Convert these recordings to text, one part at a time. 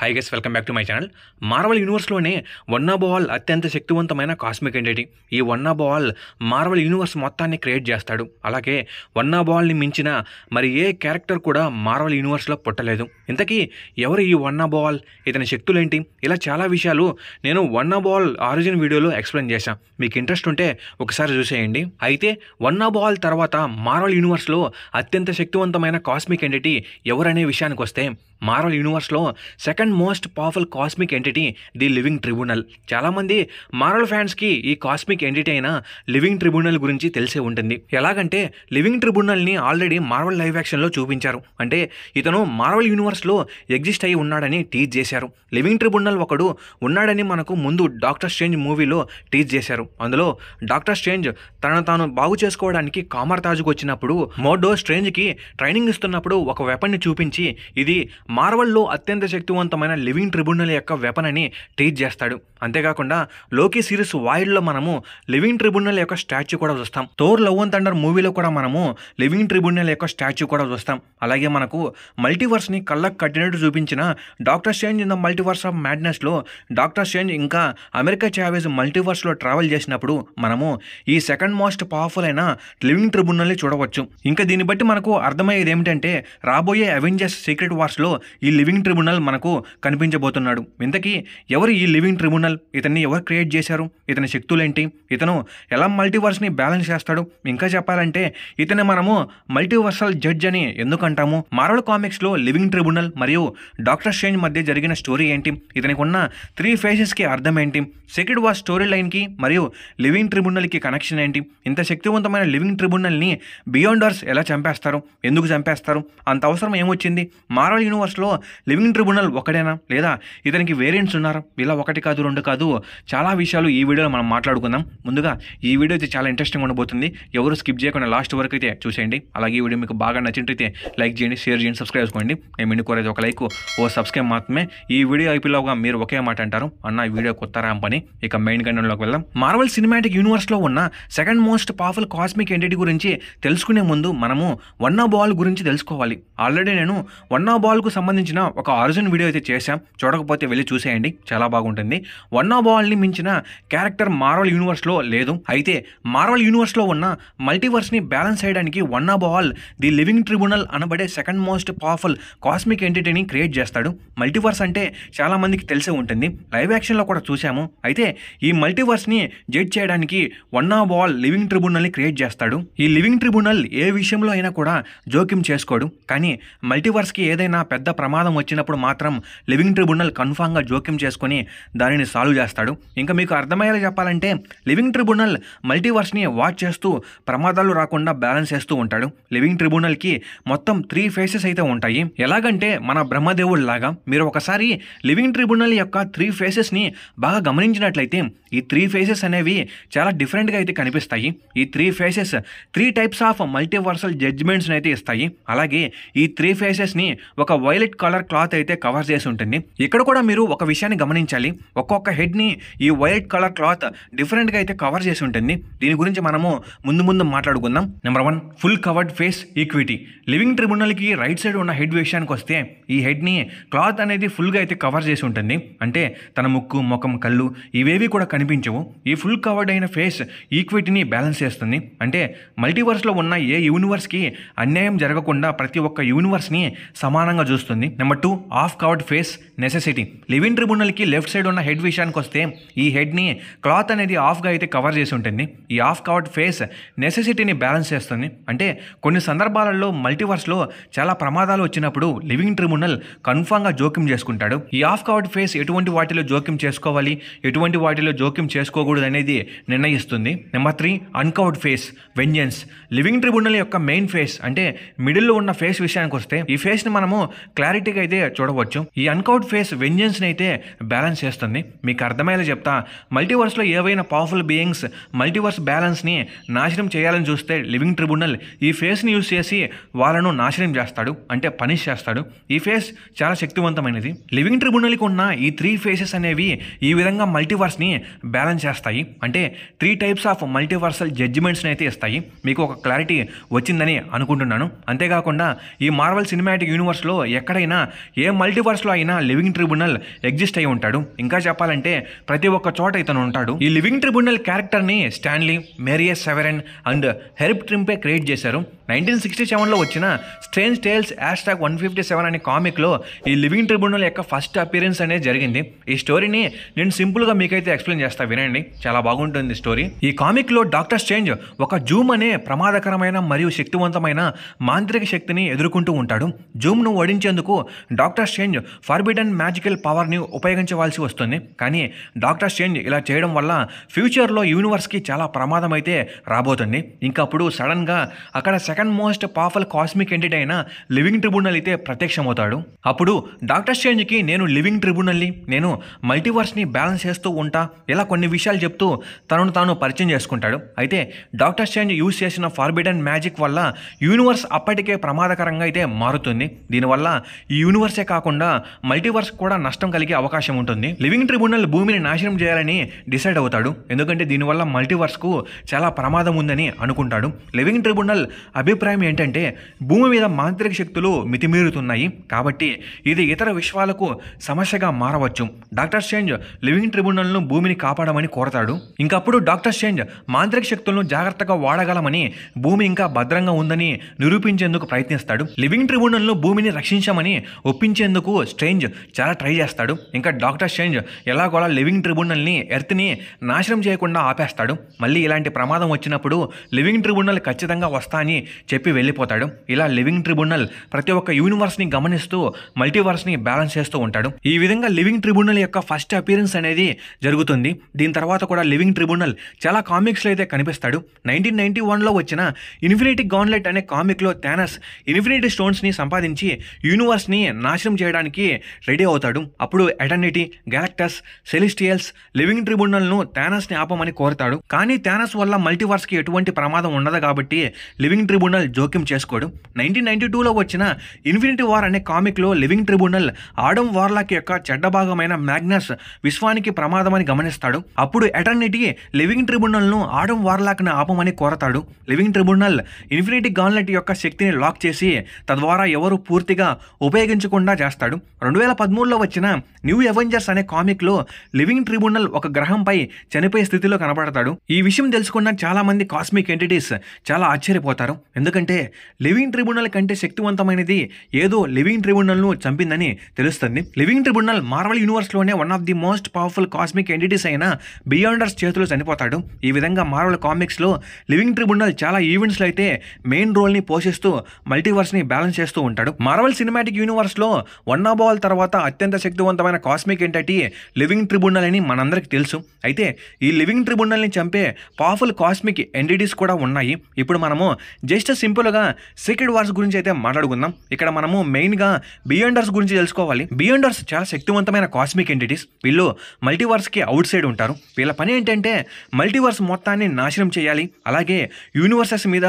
Hi guys, welcome back to my channel. Marvel యూనివర్స్లోనే one of all అత్యంత శక్తివంతమైన cosmic entity. ఈ one of all Marvel universe మొత్తాన్ని create చేస్తాడు. అలాగే వన్ ఆఫ్ ఆల్ని మించిన మరి ఏ క్యారెక్టర్ కూడా మార్వెల్ యూనివర్స్లో పుట్టలేదు. ఇంతకీ ఎవరు ఈ వన్ ఆఫ్ ఆల్, ఇతని శక్తులేంటి, ఇలా చాలా విషయాలు నేను వన్ ఆఫ్ ఆల్ ఆరిజిన్ వీడియోలో ఎక్స్ప్లెయిన్ చేశాను. మీకు ఇంట్రెస్ట్ ఉంటే ఒకసారి చూసేయండి. అయితే వన్ ఆఫ్ ఆల్ తర్వాత మార్వెల్ యూనివర్స్లో అత్యంత శక్తివంతమైన కాస్మిక్ ఎంటిటీ ఎవరనే విషయానికి వస్తే, మార్వెల్ యూనివర్స్లో second most powerful cosmic entity the living tribunal. చాలామంది మార్వెల్ ఫ్యాన్స్కి ఈ కాస్మిక్ ఎంటిటీ అయిన లివింగ్ ట్రిబ్యునల్ గురించి తెలిసే ఉంటుంది. ఎలాగంటే లివింగ్ ట్రిబ్యునల్ని ఆల్రెడీ మార్వెల్ లైవ్ యాక్షన్లో చూపించారు. అంటే ఇతను మార్వెల్ యూనివర్స్లో ఎగ్జిస్ట్ అయి ఉన్నాడని టీజ్ చేశారు. లివింగ్ ట్రిబ్యునల్ ఒకడు ఉన్నాడని మనకు ముందు డాక్టర్ స్ట్రేంజ్ మూవీలో టీజ్ చేశారు. అందులో డాక్టర్ స్ట్రేంజ్ తనను తాను బాగు చేసుకోవడానికి కామర్ తాజుకు వచ్చినప్పుడు మోర్డో స్ట్రేంజ్కి ట్రైనింగ్ ఇస్తున్నప్పుడు ఒక వెపన్ని చూపించి ఇది మార్వెల్లో అత్యంత శక్తివంతమైన లివింగ్ ట్రిబ్యునల్ యొక్క వెపన్ అని టీచ్ చేస్తాడు. అంతేకాకుండా లోకి సిరీస్ వాయిడ్లో మనము లివింగ్ ట్రిబ్యునల్ యొక్క స్టాచ్యూ కూడా చూస్తాం. థోర్ లవ్ అండ్ థండర్ మూవీలో కూడా మనము లివింగ్ ట్రిబ్యునల్ యొక్క స్టాచ్యూ కూడా చూస్తాం. అలాగే మనకు మల్టీవర్స్ని కళ్ళకు కట్టినట్టు చూపించిన doctor strange in the multiverse of మ్యాడ్నెస్లో డాక్టర్ స్ట్రేంజ్ ఇంకా అమెరికా చావేజ్ మల్టీవర్స్లో ట్రావెల్ చేసినప్పుడు మనము ఈ సెకండ్ మోస్ట్ పవర్ఫుల్ అయిన లివింగ్ ట్రిబ్యునల్ని చూడవచ్చు. ఇంకా దీన్ని బట్టి మనకు అర్థమయ్యేది ఏమిటంటే రాబోయే అవెంజర్స్ సీక్రెట్ వార్స్లో ఈ లివింగ్ ట్రిబ్యునల్ మనకు కనిపించబోతున్నాడు. ఇంతకీ ఎవరు ఈ లివింగ్ ట్రిబ్యునల్, ఇతన్ని ఎవరు క్రియేట్ చేశారు, ఇతని శక్తులేంటి, ఇతను ఎలా మల్టీవర్స్ని బ్యాలెన్స్ చేస్తాడు, ఇంకా చెప్పాలంటే ఇతని మనము మల్టీవర్సల్ జడ్జ్ అని ఎందుకంటాము, మార్వెల్ కామిక్స్లో లివింగ్ ట్రిబ్యునల్ మరియు డాక్టర్ స్ట్రేంజ్ మధ్య జరిగిన స్టోరీ ఏంటి, ఇతనికి ఉన్న 3 ఫేజెస్కి అర్థం ఏంటి, సీక్రెట్ వార్ స్టోరీ లైన్కి మరియు లివింగ్ ట్రిబ్యునల్కి కనెక్షన్ ఏంటి, ఇంత శక్తివంతమైన లివింగ్ ట్రిబ్యునల్ని బియాండర్స్ ఎలా చంపేస్తారు, ఎందుకు చంపేస్తారు, అంత అవసరం ఏమొచ్చింది, మార్వెల్ యూనివర్స్లో లివింగ్ ట్రిబ్యునల్ ఒకటేనా లేదా ఇతనికి వేరియంట్స్ ఉన్నారా, ఇలా ఒకటి కాదు రెండు కాదు చాలా విషయాలు ఈ వీడియోలో మనం మాట్లాడుకుందాం. ముందుగా ఈ వీడియో అయితే చాలా ఇంట్రెస్టింగ్ ఉండబోతుంది. ఎవరు స్కిప్ చేయకుండా లాస్ట్ వరకు అయితే చూసేయండి. అలాగే ఈ వీడియో మీకు బాగా నచ్చినట్లయితే లైక్ చేయండి, షేర్ చేయండి, సబ్స్క్రైబ్ చేసుకోండి. మేము ఇంటి కోరేది ఒక లైక్, ఓ సబ్స్క్రైబ్ మాత్రమే. ఈ వీడియో అయిపోయిలోగా మీరు ఒకే మాట అంటారు, అన్న ఈ వీడియో కొత్త రాంపని. ఇక మెయిన్ కంటెంట్లోకి వెళ్దాం. మార్వెల్ సినిమాటిక్ యూనివర్స్లో ఉన్న second most powerful cosmic entity గురించి తెలుసుకునే ముందు మనము వన్ ఆఫ్ ఆల్ గురించి తెలుసుకోవాలి. ఆల్రెడీ నేను వన్ ఆఫ్ ఆల్కు సంబంధించిన ఒక ఆరిజిన్ వీడియో అయితే చేశాం. చూడకపోతే వెళ్ళి చూసేయండి, చాలా బాగుంటుంది. వన్ ఆఫ్ ఆల్ని మించిన క్యారెక్టర్ మార్వెల్ యూనివర్స్లో లేదు. అయితే మార్వెల్ యూనివర్స్లో ఉన్న మల్టీవర్స్ని బ్యాలెన్స్ చేయడానికి one of all the living tribunal అనబడే సెకండ్ మోస్ట్ పవర్ఫుల్ కాస్మిక్ ఎంటిటీని క్రియేట్ చేస్తాడు. మల్టీవర్స్ అంటే చాలా మందికి తెలిసే ఉంటుంది, లైవ్ యాక్షన్లో కూడా చూసాము. అయితే ఈ మల్టీవర్స్ని జడ్జ్ చేయడానికి వన్ ఆఫ్ ఆల్ లివింగ్ ట్రిబ్యునల్ని క్రియేట్ చేస్తాడు. ఈ లివింగ్ ట్రిబ్యునల్ ఏ విషయంలో అయినా కూడా జోక్యం చేసుకోడు, కానీ మల్టీవర్స్కి ఏదైనా పెద్ద ప్రమాదం వచ్చినప్పుడు మాత్రం లివింగ్ ట్రిబ్యునల్ కన్ఫామ్గా జోక్యం చేసుకొని దానిని సాల్వ్ చేస్తాడు. ఇంకా మీకు అర్థమయ్యేలా చెప్పాలంటే లివింగ్ ట్రిబ్యునల్ మల్టీవర్స్ని వాచ్ చేస్తూ ప్రమాదాలు రాకుండా బ్యాలెన్స్ చేస్తూ ఉంటాడు. లివింగ్ ట్రిబ్యునల్కి మొత్తం 3 ఫేసెస్ అయితే ఉంటాయి. ఎలాగంటే మన బ్రహ్మదేవుడు లాగా. మీరు ఒకసారి లివింగ్ ట్రిబ్యునల్ యొక్క 3 ఫేసెస్ని బాగా గమనించినట్లయితే ఈ 3 ఫేసెస్ అనేవి చాలా డిఫరెంట్గా అయితే కనిపిస్తాయి. ఈ 3 ఫేసెస్ 3 టైప్స్ ఆఫ్ మల్టీవర్సల్ జడ్జ్మెంట్స్ని అయితే ఇస్తాయి. అలాగే ఈ 3 ఫేసెస్ని ఒక వైలెట్ కలర్ క్లాత్ అయితే కవర్ చేసి ఉంటుంది. ఇక్కడ కూడా మీరు ఒక విషయాన్ని గమనించాలి, ఒక్కొక్క హెడ్ని ఈ వైలెట్ కలర్ క్లాత్ డిఫరెంట్గా అయితే కవర్ చేసి ఉంటుంది. దీని గురించి మనము ముందు మాట్లాడుకుందాం. Number 1, full covered face equity. Living ట్రిబ్యునల్కి రైట్ సైడ్ ఉన్న హెడ్ విషయానికి వస్తే ఈ హెడ్ని క్లాత్ అనేది ఫుల్గా అయితే కవర్ చేసి ఉంటుంది. అంటే తన ముక్కు, ముఖం, కళ్ళు ఇవేవి కూడా కనిపించవు. ఈ ఫుల్ కవర్డ్ అయిన ఫేస్ ఈక్విటీని బ్యాలెన్స్ చేస్తుంది. అంటే మల్టీవర్స్లో ఉన్న ఏ యూనివర్స్కి అన్యాయం జరగకుండా ప్రతి ఒక్క యూనివర్స్ని సమానంగా చూస్తుంది. Number 2, half covered face necessity. Living ట్రిబ్యునల్కి లెఫ్ట్ సైడ్ ఉన్న హెడ్ విషయానికి వస్తే ఈ హెడ్ని క్లాత్ అనేది ఆఫ్గా అయితే కవర్ చేసి ఉంటుంది. ఈ ఆఫ్ కవర్డ్ ఫేస్ నెసెసిటీని బ్యాలెన్స్ చేస్తుంది. అంటే కొన్ని సందర్భాలలో మల్టీవర్స్లో చాలా ప్రమాదాలు వచ్చినప్పుడు లివింగ్ ట్రిబ్యునల్ కన్ఫామ్గా జోక్యం చేసుకుంటాడు. ఈ ఆఫ్ కవర్డ్ ఫేస్ ఎటువంటి వాటిలో జోక్యం చేసుకోవాలి, ఎటువంటి వాటిలో జోక్యం చేసుకోకూడదు అనేది నిర్ణయిస్తుంది. Number 3, uncovered face vengeance. Living tribunal యొక్క మెయిన్ ఫేస్ అంటే మిడిల్లో ఉన్న ఫేస్ విషయానికి వస్తే ఈ ఫేస్ని మనము క్లారిటీగా అయితే చూడవచ్చు. ఈ అన్కవర్డ్ ఫేస్ వెంజెన్స్ని అయితే బ్యాలెన్స్ చేస్తుంది. మీకు అర్థమయ్యేలా చెప్తా, మల్టీవర్స్లో ఏవైనా పవర్ఫుల్ బీయింగ్స్ మల్టీవర్స్ బ్యాలెన్స్ని నాశనం చేయాలని చూస్తే లివింగ్ ట్రిబ్యునల్ ఈ ఫేస్ని యూజ్ చేసి వాళ్ళను నాశనం చేస్తాడు, అంటే పనిష్ చేస్తాడు. ఈ ఫేస్ చాలా శక్తివంతమైనది. లివింగ్ ట్రిబ్యునల్కి ఉన్న ఈ 3 ఫేసెస్ అనేవి ఈ విధంగా మల్టీవర్స్ని బ్యాలెన్స్ చేస్తాయి. అంటే 3 టైప్స్ ఆఫ్ మల్టీవర్సల్ జడ్జిమెంట్స్ని అయితే ఇస్తాయి. మీకు ఒక క్లారిటీ వచ్చిందని అనుకుంటున్నాను. అంతేకాకుండా ఈ మార్వెల్ సినిమాటిక్ యూనివర్స్లో ఎక్కడైనా ఏ మల్టీవర్స్లో అయినా లివింగ్ ట్రిబ్యునల్ ఎగ్జిస్ట్ అయి ఉంటాడు. ఇంకా చెప్పాలంటే ప్రతి ఒక్క చోట ఇతను ఉంటాడు. ఈ లివింగ్ ట్రిబ్యునల్ క్యారెక్టర్ని స్టాన్లీ, మేరియస్ సెవెరన్ అండ్ హెర్బ్ ట్రింపే క్రియేట్ చేశారు. 1967లో వచ్చిన స్ట్రేంజ్ టేల్స్ #157 అనే కామిక్లో ఈ లివింగ్ ట్రిబ్యునల్ యొక్క ఫస్ట్ అపియరెన్స్ అనేది జరిగింది. ఈ స్టోరీని నేను సింపుల్గా మీకైతే ఎక్స్ప్లెయిన్ చేస్తా, వినండి, చాలా బాగుంటుంది స్టోరీ. ఈ కామిక్లో డాక్టర్ స్ట్రేంజ్ ఒక జూమ్ అనే ప్రమాదకరమైన మరియు శక్తివంతమైన మాంత్రిక శక్తిని ఎదుర్కొంటూ ఉంటాడు. జూమ్ను ఓడించేందుకు డాక్టర్ స్ట్రేంజ్ ఫార్బిడెన్ మ్యాజికల్ పవర్ని ఉపయోగించవలసి వస్తుంది. కానీ డాక్టర్ స్ట్రేంజ్ ఇలా చేయడం వల్ల ఫ్యూచర్లో యూనివర్స్కి చాలా ప్రమాదం అయితే రాబోతుంది. ఇంకప్పుడు సడన్గా అక్కడ second most powerful cosmic entity అయిన లివింగ్ ట్రిబ్యునల్ అయితే ప్రత్యక్షమవుతాడు. అప్పుడు డాక్టర్ స్ట్రేంజ్కి నేను లివింగ్ ట్రిబ్యునల్ని, నేను మల్టీవర్స్ని బ్యాలెన్స్ చేస్తూ ఉంటా, ఇలా కొన్ని విషయాలు చెప్తూ తనను తాను పరిచయం చేసుకుంటాడు. అయితే డాక్టర్ స్ట్రేంజ్ యూజ్ చేసిన ఫార్బిడెన్ మ్యాజిక్ వల్ల యూనివర్స్ అప్పటికే ప్రమాదకరంగా అయితే మారుతుంది. దీనివల్ల ఈ యూనివర్సే కాకుండా మల్టీవర్స్ కూడా నష్టం కలిగే అవకాశం ఉంటుంది. లివింగ్ ట్రిబ్యునల్ భూమిని నాశనం చేయాలని డిసైడ్ అవుతాడు. ఎందుకంటే దీనివల్ల మల్టీవర్స్కు చాలా ప్రమాదం ఉందని అనుకుంటాడు. లివింగ్ ట్రిబ్యునల్ అభిప్రాయం ఏంటంటే భూమి మీద మాంత్రిక శక్తులు మితిమీరుతున్నాయి కాబట్టి ఇది ఇతర విశ్వాలకు సమస్యగా మారవచ్చు. డాక్టర్ స్ట్రేంజ్ లివింగ్ ట్రిబ్యునల్ను భూమిని కాపాడమని కోరతాడు. ఇంకప్పుడు డాక్టర్ స్ట్రేంజ్ మాంత్రిక శక్తులను జాగ్రత్తగా వాడగలమని, భూమి ఇంకా భద్రంగా ఉందని నిరూపించేందుకు ప్రయత్నిస్తాడు. లివింగ్ ట్రిబ్యునల్ను భూమిని రక్షించమని ఒప్పించేందుకు స్ట్రేంజ్ చాలా ట్రై చేస్తాడు. ఇంకా డాక్టర్ స్ట్రేంజ్ ఎలాగోలా లివింగ్ ట్రిబ్యునల్ని ఎర్త్ని నాశనం చేయకుండా ఆపేస్తాడు. మళ్ళీ ఇలాంటి ప్రమాదం వచ్చినప్పుడు లివింగ్ ట్రిబ్యునల్ ఖచ్చితంగా వస్తా అని చెప్పి వెళ్ళిపోతాడు. ఇలా లివింగ్ ట్రిబ్యునల్ ప్రతి ఒక్క యూనివర్స్ని గమనిస్తూ మల్టీవర్స్ని బ్యాలెన్స్ చేస్తూ ఉంటాడు. ఈ విధంగా లివింగ్ ట్రిబ్యునల్ యొక్క ఫస్ట్ అపియరెన్స్ అనేది జరుగుతుంది. దీని తర్వాత కూడా లివింగ్ ట్రిబ్యునల్ చాలా కామిక్స్లో అయితే కనిపిస్తాడు. 1991లో వచ్చిన ఇన్ఫినిటీ గాన్లెట్ అనే కామిక్లో థానస్ ఇన్ఫినిటీ స్టోన్స్ని సంపాదించి యూనివర్స్ని నాశనం చేయడానికి రెడీ అవుతాడు. అప్పుడు ఎటర్నిటీ, గ్యాలక్టస్, సెలిస్టియల్స్ లివింగ్ ట్రిబ్యునల్ను థానస్ని ఆపమని కోరుతాడు. కానీ థానస్ వల్ల మల్టీవర్స్కి ఎటువంటి ప్రమాదం ఉండదు కాబట్టి లివింగ్ ట్రిబ్యునల్ జోక్యం చేసుకోడు. 1992లో వచ్చిన ఇన్ఫినిటీ వార్ అనే కామిక్లో లివింగ్ ట్రిబ్యునల్ ఆడమ్ వార్లాక్ యొక్క చెడ్డ భాగమైన మ్యాగ్నస్ విశ్వానికి ప్రమాదమని గమనిస్తాడు. అప్పుడు ఎటర్నిటీ లివింగ్ ట్రిబ్యునల్ను ఆడమ్ వార్లాక్ను ఆపమని కోరతాడు. లివింగ్ ట్రిబ్యునల్ ఇన్ఫినిటీ గాన్లెట్ యొక్క శక్తిని లాక్ చేసి తద్వారా ఎవరు పూర్తిగా ఉపయోగించకుండా చేస్తాడు. 2013లో వచ్చిన న్యూ అవెంజర్స్ అనే కామిక్లో లివింగ్ ట్రిబ్యునల్ ఒక గ్రహంపై చనిపోయే స్థితిలో కనబడతాడు. ఈ విషయం తెలుసుకున్న చాలా మంది కాస్మిక్ ఎంటిటీస్ చాలా ఆశ్చర్యపోతారు. ఎందుకంటే లివింగ్ ట్రిబ్యునల్ కంటే శక్తివంతమైనది ఏదో లివింగ్ ట్రిబ్యునల్ను చంపిందని తెలుస్తుంది. లివింగ్ ట్రిబ్యునల్ మార్వెల్ యూనివర్స్లోనే one of the most powerful cosmic entities అయిన బియాండర్స్ చేతిలో చనిపోతాడు. ఈ విధంగా మార్వెల్ కామిక్స్లో లివింగ్ ట్రిబ్యునల్ చాలా ఈవెంట్స్లో అయితే మెయిన్ రోల్ని పోషిస్తూ మల్టీవర్స్ని బ్యాలెన్స్ చేస్తూ ఉంటాడు. మార్వెల్ సినిమాటిక్ యూనివర్స్లో వన్ ఆఫ్ ఆల్ తర్వాత అత్యంత శక్తివంతమైన కాస్మిక్ ఎంటిటీ లివింగ్ ట్రిబ్యునల్ అని మనందరికీ తెలుసు. అయితే ఈ లివింగ్ ట్రిబ్యునల్ని చంపే పవర్ఫుల్ కాస్మిక్ ఎంటిటీస్ కూడా ఉన్నాయి. ఇప్పుడు మనము జస్ట్ సింపుల్గా సీక్రెట్ వార్స్ గురించి అయితే మాట్లాడుకుందాం. ఇక్కడ మనము మెయిన్గా బియాండర్స్ గురించి తెలుసుకోవాలి. బియాండర్స్ చాలా శక్తివంతమైన కాస్మిక్ ఎంటిటీస్. వీళ్ళు మల్టీవర్స్కి అవుట్ సైడ్ ఉంటారు. వీళ్ళ పని ఏంటంటే మల్టీవర్స్ మొత్తాన్ని నాశనం చేయాలి, అలాగే యూనివర్సెస్ మీద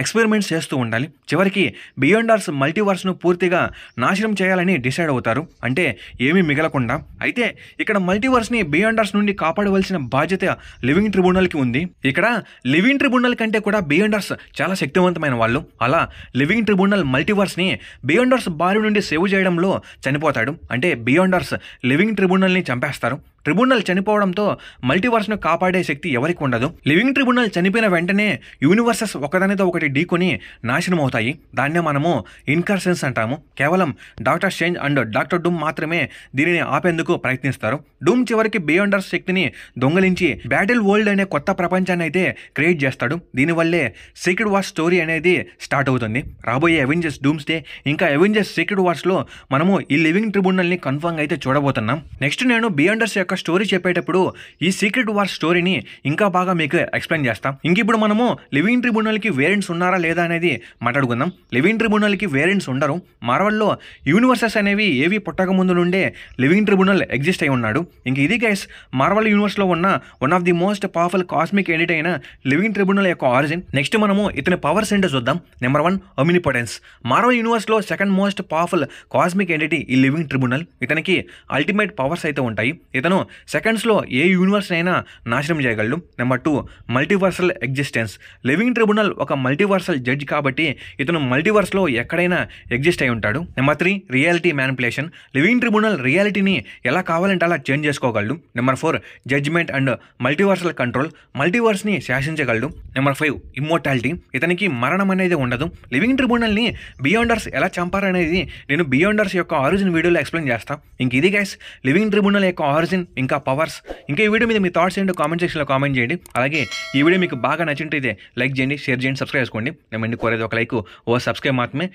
ఎక్స్పెరిమెంట్స్ చేస్తూ ఉండాలి. చివరికి బియాండర్స్ మల్టీవర్స్ను పూర్తిగా నాశనం చేయాలని డిసైడ్ అవుతారు, అంటే ఏమీ మిగలకుండా. అయితే ఇక్కడ మల్టీవర్స్ని బియాండర్స్ నుండి కాపాడవలసిన బాధ్యత లివింగ్ ట్రిబ్యునల్కి ఉంది. ఇక్కడ లివింగ్ ట్రిబ్యునల్ కంటే కూడా బియాండర్స్ చాలా శక్తివంతమైన వాళ్ళు. అలా లివింగ్ ట్రిబ్యునల్ మల్టీవర్స్ని బియాండర్స్ బారి నుండి సేవ్ చేయడంలో చనిపోతాడు. అంటే బియాండర్స్ లివింగ్ ట్రిబ్యునల్ని చంపేస్తారు. ట్రిబ్యునల్ చనిపోవడంతో మల్టీవర్స్ను కాపాడే శక్తి ఎవరికి ఉండదు. లివింగ్ ట్రిబ్యునల్ చనిపోయిన వెంటనే యూనివర్సెస్ ఒకదానితో ఒకటి ఢీకొని నాశనం అవుతాయి. దాన్నే మనము ఇన్కర్షన్స్ అంటాము. కేవలం doctor Strange and doctor Doom మాత్రమే దీనిని ఆపేందుకు ప్రయత్నిస్తారు. డూమ్ చివరికి బియాండర్స్ శక్తిని దొంగలించి బ్యాటిల్ వరల్డ్ అనే కొత్త ప్రపంచాన్ని అయితే క్రియేట్ చేస్తాడు. దీనివల్లే సీక్రెట్ వార్స్ స్టోరీ అనేది స్టార్ట్ అవుతుంది. రాబోయే అవెంజర్స్ డూమ్స్డే ఇంకా అవెంజర్స్ సీక్రెట్ వార్స్లో మనము ఈ లివింగ్ ట్రిబ్యునల్ని కన్ఫర్మ్ అయితే చూడబోతున్నాం. నెక్స్ట్ నేను బియాండర్స్ యొక్క స్టోరీ చెప్పేటప్పుడు ఈ సీక్రెట్ వార్ స్టోరీని ఇంకా బాగా మీకు ఎక్స్ప్లెయిన్ చేస్తాం. ఇప్పుడు మనము లివింగ్ ట్రిబ్యునల్కి వేరియంట్స్ ఉన్నారా లేదా అనేది మాట్లాడుకుందాం. లివింగ్ ట్రిబ్యునల్కి వేరియంట్స్ ఉండరు. మార్వెల్లో యూనివర్సెస్ అనేవి ఏవి పుట్టక ముందు నుండే లివింగ్ ట్రిబ్యునల్ ఎగ్జిస్ట్ అయి ఉన్నాడు. ఇది గైస్ మార్వెల్ యూనివర్స్లో ఉన్న one of the most powerful cosmic entity అయిన లివింగ్ ట్రిబ్యునల్ యొక్క ఆరిజిన్. నెక్స్ట్ మనము ఇతని పవర్స్ ఏంటో చూద్దాం. Number 1 omnipotence. మార్వెల్ యూనివర్స్లో second most powerful cosmic entity ఈ లివింగ్ ట్రిబ్యునల్. ఇతనికి అల్టిమేట్ పవర్స్ అయితే ఉంటాయి. ఇతను ఇతను సెకండ్స్లో ఏ యూనివర్స్ అయినా నాశనం చేయగలడు. Number 2 multiversal existence. Living tribunal ఒక మల్టీవర్సల్ జడ్జ్ కాబట్టి ఇతను మల్టీవర్స్లో ఎక్కడైనా ఎగ్జిస్ట్ అయి ఉంటాడు. Number 3 reality manipulation. Living tribunal రియాలిటీని ఎలా కావాలంటే అలా చేంజ్ చేసుకోగలడు. Number 4 judgement and multiversal control. మల్టీవర్స్ని శాసించగలడు. Number 5 immortality. ఇతనికి మరణం అనేది ఉండదు. లివింగ్ ట్రిబ్యునల్ని బియాండర్స్ ఎలా చంపారనేది నేను బియాండర్స్ యొక్క ఆరిజిన్ వీడియోలో ఎక్స్ప్లెయిన్ చేస్తాను. ఇంక ఇది గైస్ లివింగ్ ట్రిబ్యునల్ యొక్క ఆరిజిన్ ఇంకా పవర్స్. ఇంకా ఈ వీడియో మీద మీ థాట్స్ ఏంటో కామెంట్ సెక్షన్లో కామెంట్ చేయండి. అలాగే ఈ వీడియో మీకు బాగా నచ్చింటే లైక్ చేయండి, షేర్ చేయండి, సబ్స్క్రైబ్ చేసుకోండి. నేను కోరేది ఒక లైక్, ఓ సబ్స్క్రైబ్ మాత్రమే.